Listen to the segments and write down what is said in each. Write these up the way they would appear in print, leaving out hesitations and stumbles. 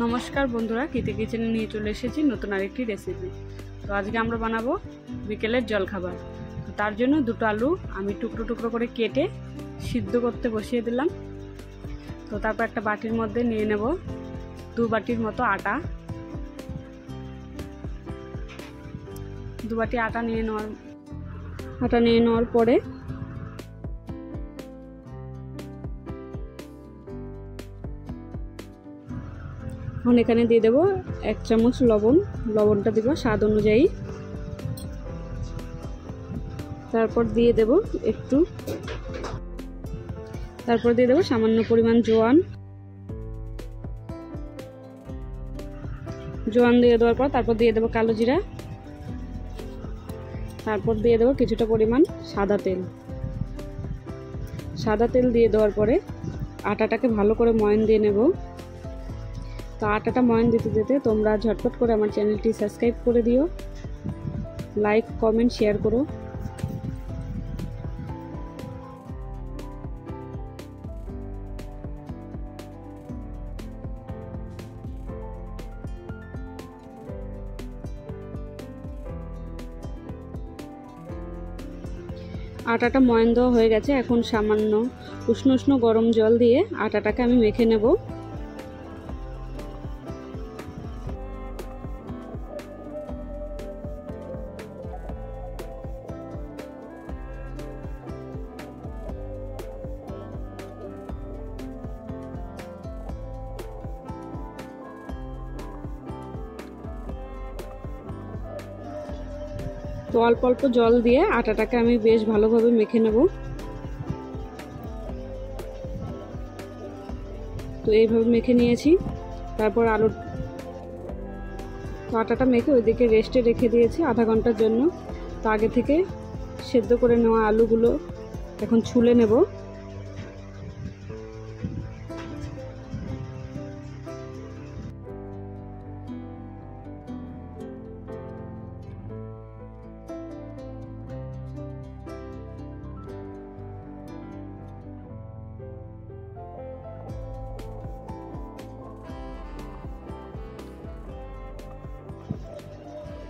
নমস্কার বন্ধুরা, কৃতি কিচেনে নিয়ে চলে এসেছি নতুন আরেকটি রেসিপি। তো আজকে আমরা বানাবো বিকেলের জলখাবার। তো তার জন্য দুটো আলু আমি টুকরো টুকরো করে কেটে সিদ্ধ করতে বসিয়ে দিলাম। তো তারপর একটা বাটির মধ্যে নিয়ে নেব 2 বাটির মতো আটা। 2 বাটি আটা নিয়ে নেওয়ার পরে এখন এখানে দিয়ে দেবো 1 চামচ লবণ। লবণটা দিব স্বাদ অনুযায়ী। তারপর দিয়ে দেব সামান্য পরিমাণ জোয়ান দিয়ে দেওয়ার পর তারপর দিয়ে দেবো কালো জিরা। তারপর দিয়ে দেবো কিছুটা পরিমাণ সাদা তেল দিয়ে দেওয়ার পরে আটাটাকে ভালো করে ময়ান দিয়ে নেব। তো আটাটা ময়ান দিতে দিতে তোমরা ঝটপট করে আমার চ্যানেলটি সাবস্ক্রাইব করে দিও, লাইক কমেন্ট শেয়ার করো। আটাটা ময়ান দেওয়া হয়ে গেছে। এখন সামান্য উষ্ণ উষ্ণ গরম জল দিয়ে আটাটাকে আমি মেখে নেব। তো অল্প অল্প জল দিয়ে আটাটাকে আমি বেশ ভালোভাবে মেখে নেব। তো এইভাবে মেখে নিয়েছি। তারপর আটাটা মেখে ওইদিকে রেস্টে রেখে দিয়েছি আধা ঘন্টার জন্য। তো আগে থেকে সেদ্ধ করে নেওয়া আলুগুলো এখন ছুলে নেব।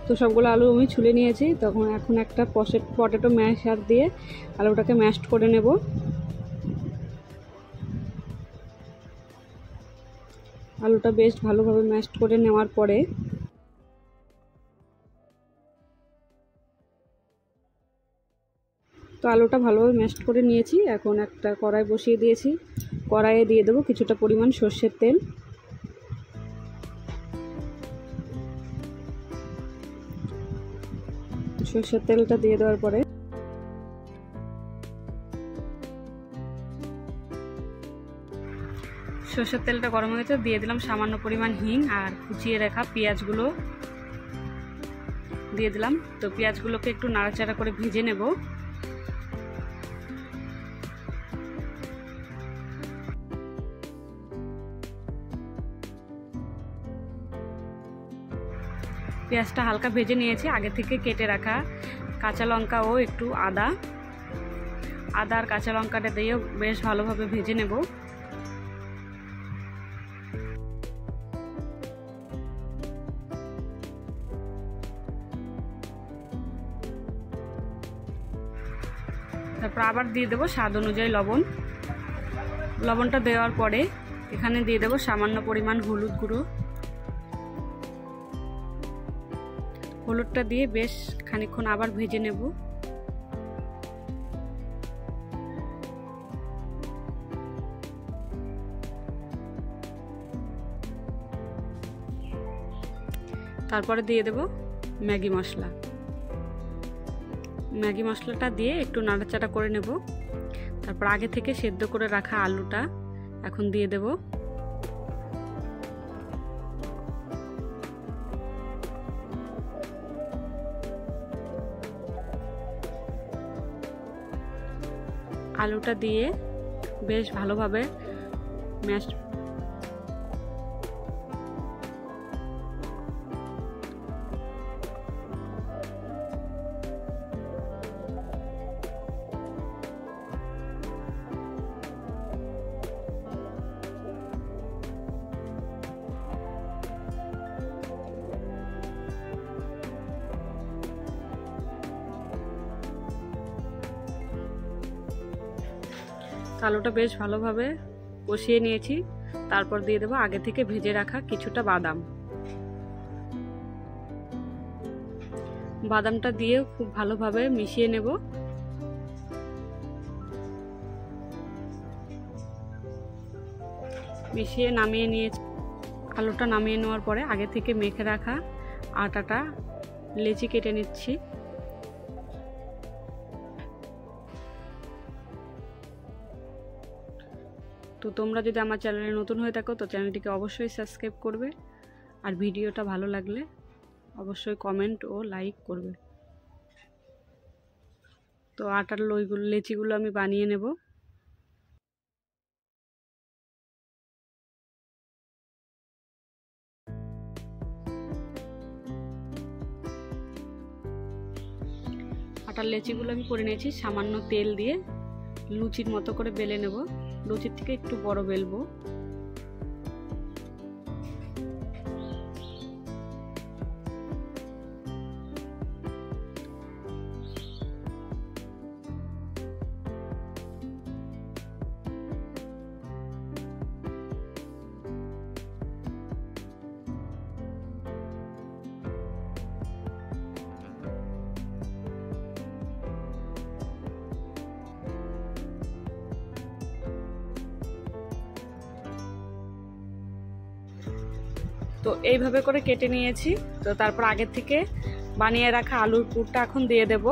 তো সবগুলো আলু আমি ছুলে নিয়েছি। এখন একটা পটেটো ম্যাশার দিয়ে আলুটাকে ম্যাশড করে নেব। আলুটা বেশ ভালোভাবে ম্যাশড করে নেওয়ার পরে তো আলুটা ভালোভাবে ম্যাশড করে নিয়েছি। এখন একটা কড়াই বসিয়ে দিয়েছি। কড়াইয়ে দিয়ে দেবো কিছুটা পরিমাণ সর্ষের তেল। সর্ষের তেলটা দিয়ে দেওয়ার পরে সর্ষের তেলটা গরম হয়ে গেছে, দিয়ে দিলাম সামান্য পরিমাণ হিং আর কুচিয়ে রাখা পেঁয়াজগুলো দিয়ে দিলাম। তো পেঁয়াজগুলোকে একটু নাড়াচাড়া করে ভেজে নেব। পেঁয়াজটা হালকা ভেজে নিয়েছি। আগে থেকে কেটে রাখা কাঁচা লঙ্কা ও একটু আদা আর কাঁচা লঙ্কাটা দিয়ে বেশ ভালোভাবে ভেজে নেব। তারপর আবার দিয়ে দেবো স্বাদ অনুযায়ী লবণটা দেওয়ার পরে এখানে দিয়ে দেবো সামান্য পরিমাণ হলুদ গুঁড়ো। হলুদটা দিয়ে বেশ খানিকক্ষণ আবার ভেজে নেব। তারপরে দিয়ে দেব ম্যাগি মশলাটা দিয়ে একটু নাড়াচাড়া করে নেব। তারপর আগে থেকে সেদ্ধ করে রাখা আলুটা এখন দিয়ে দেব। আলুটা দিয়ে বেশ ভালোভাবে ম্যাশ আলুটা বেশ ভালোভাবে কষিয়ে নিয়েছি। তারপর দিয়ে দেবো আগে থেকে ভেজে রাখা কিছুটা বাদাম। বাদামটা দিয়ে খুব ভালোভাবে মিশিয়ে নেব। মিশিয়ে নামিয়ে নিয়েছি। আলুটা নামিয়ে নেওয়ার পরে আগে থেকে মেখে রাখা আটাটা লেচি কেটে নিচ্ছি। তো তোমরা যদি আমার চ্যানেলে নতুন হয়ে থাকো তো চ্যানেলটিকে অবশ্যই সাবস্ক্রাইব করবে, আর ভিডিওটা ভালো লাগলে অবশ্যই কমেন্ট ও লাইক করবে। তো আটার লেচিগুলো আমি বানিয়ে নেব। আটার লেচিগুলো আমি করে নিয়েছি। সামান্য তেল দিয়ে লুচির মতো করে বেলে নেব। লুচির থেকে একটু বড় বেলবো। তো এইভাবে করে কেটে নিয়েছি। তো তারপর আগের থেকে বানিয়ে রাখা আলুর পুরটা এখন দিয়ে দেব।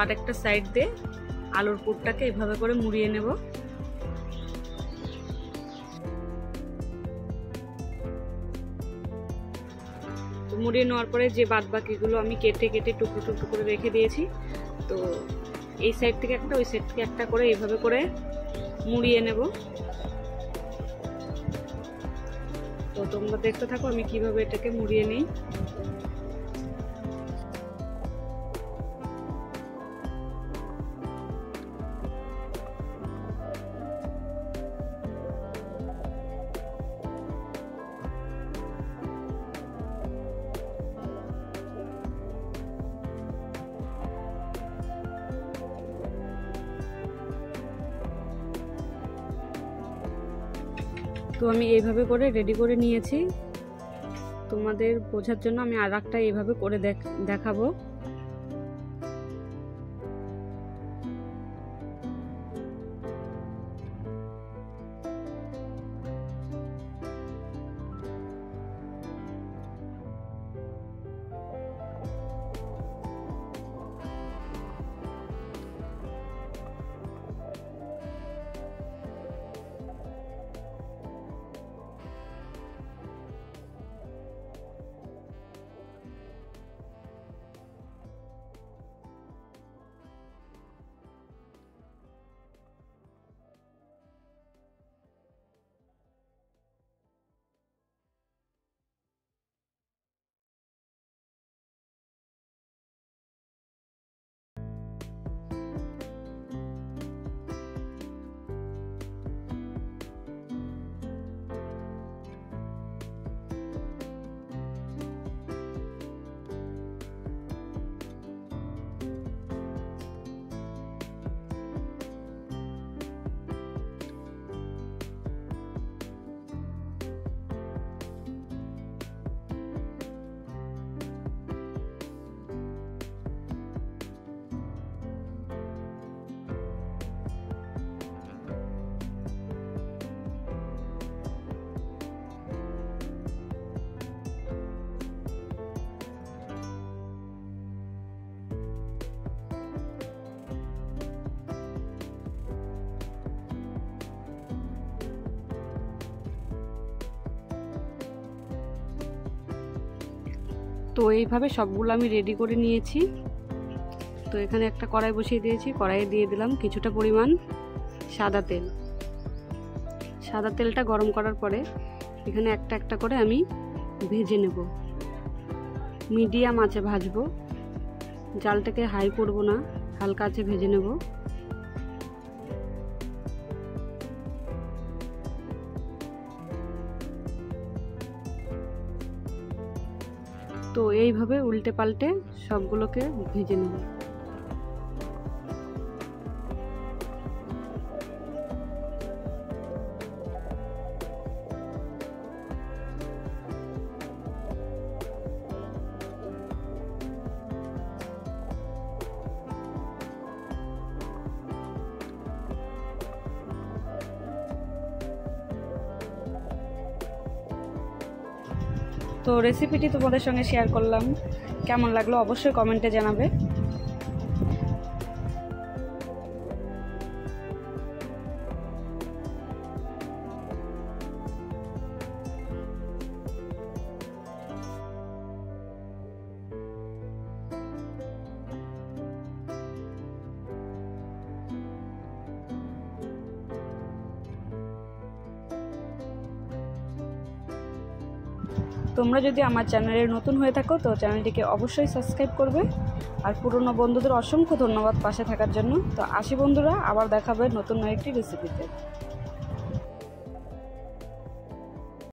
আর একটা সাইড দিয়ে আলুর পুরটাকে এভাবে করে মুড়িয়ে নেব। তো মুড়িয়ে নেওয়ার পরে যে বাদ বাকিগুলো আমি কেটে কেটে টুকরো টুকরো করে রেখে দিয়েছি, তো এই সাইড থেকে একটা ওই সাইড থেকে একটা করে এইভাবে করে মুড়িয়ে নেব। তো তোমরা দেখতে থাকো আমি কিভাবে এটাকে মুড়িয়ে নিই। তো আমি এইভাবে করে রেডি করে নিয়েছি। তোমাদের বোঝার জন্য আমি আর একটা এইভাবে করে দেখাবো। তো এইভাবে সবগুলো আমি রেডি করে নিয়েছি। তো এখানে একটা কড়াই বসিয়ে দিয়েছি। কড়াইয়ে দিয়ে দিলাম কিছুটা পরিমাণ সাদা তেল। সাদা তেলটা গরম করার পরে এখানে একটা একটা করে আমি ভেজে নেব। মিডিয়াম আঁচে ভাজবো, জালটাকে হাই করব না, হালকা আঁচে ভেজে নেব। তো এইভাবে উল্টে পাল্টে সবগুলোকে ভেজে নেব। তো রেসিপিটি তোমাদের সঙ্গে শেয়ার করলাম, কেমন লাগলো অবশ্যই কমেন্টে জানাবে। তোমরা যদি আমার চ্যানেলে নতুন হয়ে থাকো তো চ্যানেলটিকে অবশ্যই সাবস্ক্রাইব করবে। আর পুরনো বন্ধুদের অসংখ্য ধন্যবাদ পাশে থাকার জন্য। তো আসি বন্ধুরা, আবার দেখাবে নতুন একটি রেসিপিতে।